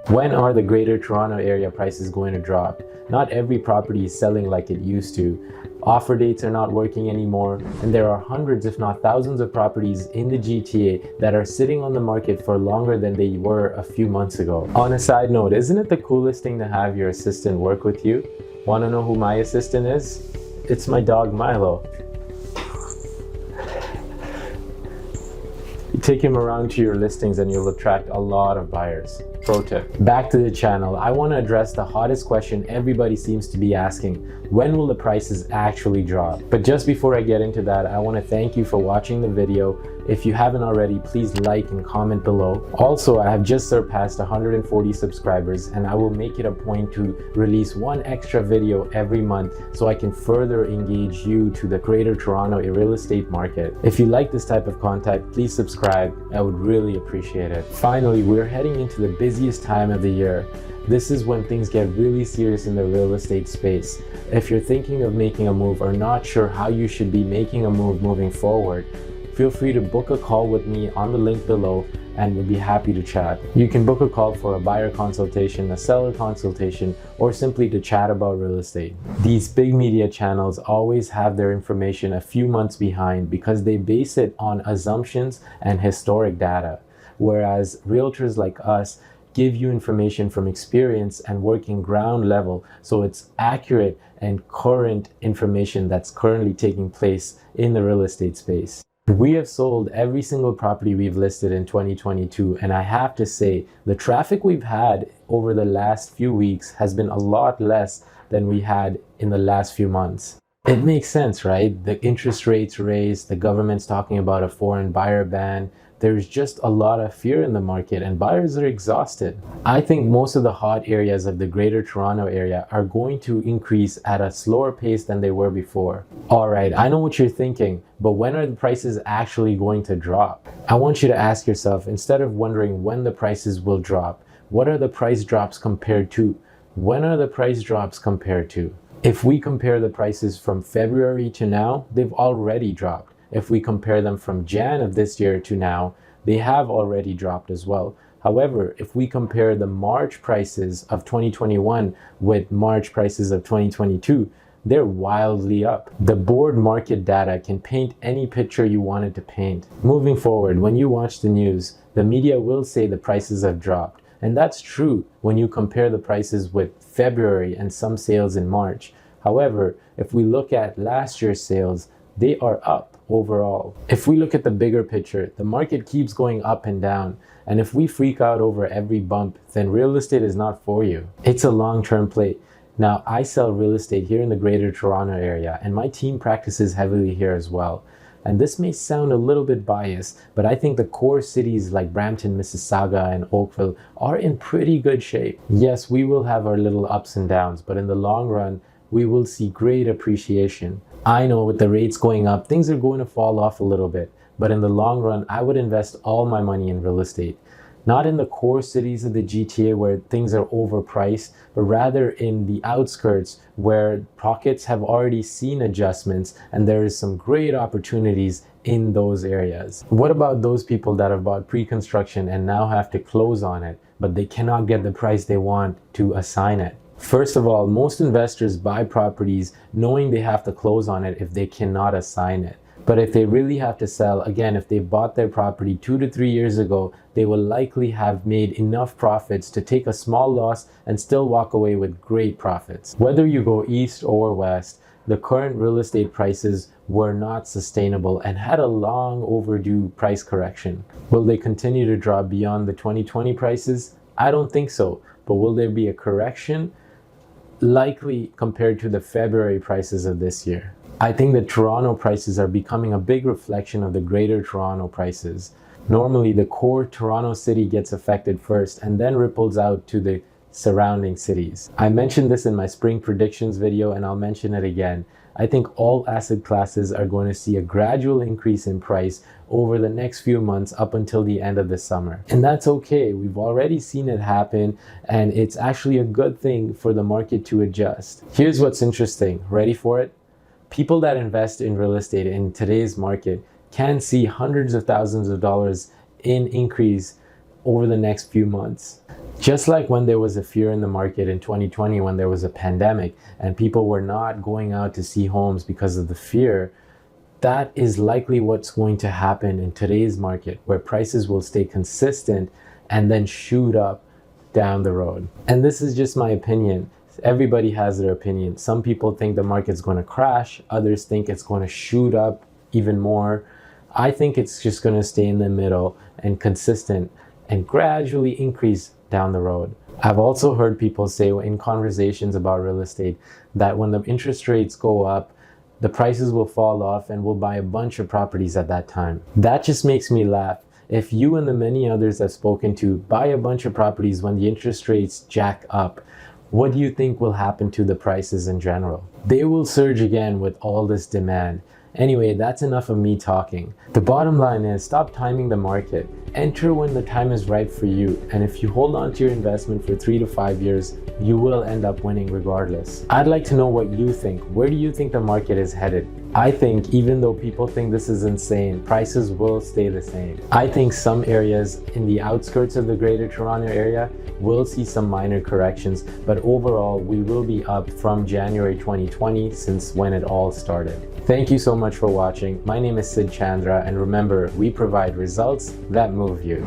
When are the Greater Toronto Area prices going to drop? Not every property is selling like it used to. Offer dates are not working anymore, and there are hundreds if not thousands of properties in the GTA that are sitting on the market for longer than they were a few months ago. On a side note, isn't it the coolest thing to have your assistant work with you? Want to know who my assistant is? It's my dog Milo. You take him around to your listings and you'll attract a lot of buyers. Pro tip. Back to the channel, I want to address the hottest question everybody seems to be asking. When will the prices actually drop? But just before I get into that, I want to thank you for watching the video. If you haven't already, please like and comment below. Also, I have just surpassed 140 subscribers and I will make it a point to release one extra video every month so I can further engage you to the Greater Toronto real estate market. If you like this type of content, please subscribe. I would really appreciate it. Finally, we're heading into the busiest time of the year. This is when things get really serious in the real estate space. If you're thinking of making a move or not sure how you should be making a move moving forward, feel free to book a call with me on the link below and we'll be happy to chat. You can book a call for a buyer consultation, a seller consultation, or simply to chat about real estate. These big media channels always have their information a few months behind because they base it on assumptions and historic data, whereas realtors like us give you information from experience and working ground level, so it's accurate and current information that's currently taking place in the real estate space. We have sold every single property we've listed in 2022, and I have to say the traffic we've had over the last few weeks has been a lot less than we had in the last few months. It makes sense, right? The interest rates raised, the government's talking about a foreign buyer ban. There's just a lot of fear in the market and buyers are exhausted. I think most of the hot areas of the Greater Toronto Area are going to increase at a slower pace than they were before. All right, I know what you're thinking, but when are the prices actually going to drop? I want you to ask yourself, instead of wondering when the prices will drop, what are the price drops compared to? When are the price drops compared to? If we compare the prices from February to now, they've already dropped. If we compare them from Jan of this year to now, they have already dropped as well. However, if we compare the March prices of 2021 with March prices of 2022, they're wildly up. The board market data can paint any picture you wanted to paint. Moving forward, when you watch the news, the media will say the prices have dropped. And that's true when you compare the prices with February and some sales in March. However, if we look at last year's sales, they are up overall. If we look at the bigger picture, the market keeps going up and down. And if we freak out over every bump, then real estate is not for you. It's a long-term play. Now, I sell real estate here in the Greater Toronto Area, and my team practices heavily here as well. And this may sound a little bit biased, but I think the core cities like Brampton, Mississauga, and Oakville are in pretty good shape. Yes, we will have our little ups and downs, but in the long run, we will see great appreciation. I know with the rates going up, things are going to fall off a little bit, but in the long run, I would invest all my money in real estate. Not in the core cities of the GTA where things are overpriced, but rather in the outskirts where pockets have already seen adjustments and there is some great opportunities in those areas. What about those people that have bought pre-construction and now have to close on it, but they cannot get the price they want to assign it? First of all, most investors buy properties knowing they have to close on it if they cannot assign it. But if they really have to sell, again, if they bought their property 2 to 3 years ago, they will likely have made enough profits to take a small loss and still walk away with great profits. Whether you go east or west, the current real estate prices were not sustainable and had a long overdue price correction. Will they continue to drop beyond the 2020 prices? I don't think so. But will there be a correction? Likely compared to the February prices of this year. I think the Toronto prices are becoming a big reflection of the Greater Toronto prices. Normally, the core Toronto city gets affected first and then ripples out to the surrounding cities. I mentioned this in my spring predictions video and I'll mention it again. I think all asset classes are going to see a gradual increase in price over the next few months up until the end of the summer. And that's okay. We've already seen it happen and it's actually a good thing for the market to adjust. Here's what's interesting. Ready for it? People that invest in real estate in today's market can see hundreds of thousands of dollars in increase over the next few months. Just like when there was a fear in the market in 2020 when there was a pandemic and people were not going out to see homes because of the fear, that is likely what's going to happen in today's market, where prices will stay consistent and then shoot up down the road. And this is just my opinion. Everybody has their opinion. Some people think the market's going to crash, others think it's going to shoot up even more. I think it's just going to stay in the middle and consistent and gradually increase down the road. I've also heard people say in conversations about real estate that when the interest rates go up, the prices will fall off and we'll buy a bunch of properties at that time. That just makes me laugh. If you and the many others I've spoken to buy a bunch of properties when the interest rates jack up, what do you think will happen to the prices in general? They will surge again with all this demand. Anyway, that's enough of me talking. The bottom line is stop timing the market. Enter when the time is right for you. And if you hold on to your investment for 3 to 5 years, you will end up winning regardless. I'd like to know what you think. Where do you think the market is headed? I think even though people think this is insane, prices will stay the same. I think some areas in the outskirts of the Greater Toronto area will see some minor corrections, but overall we will be up from January 2020 since when it all started. Thank you so much for watching. My name is Sid Chandra, and remember, we provide results that move you.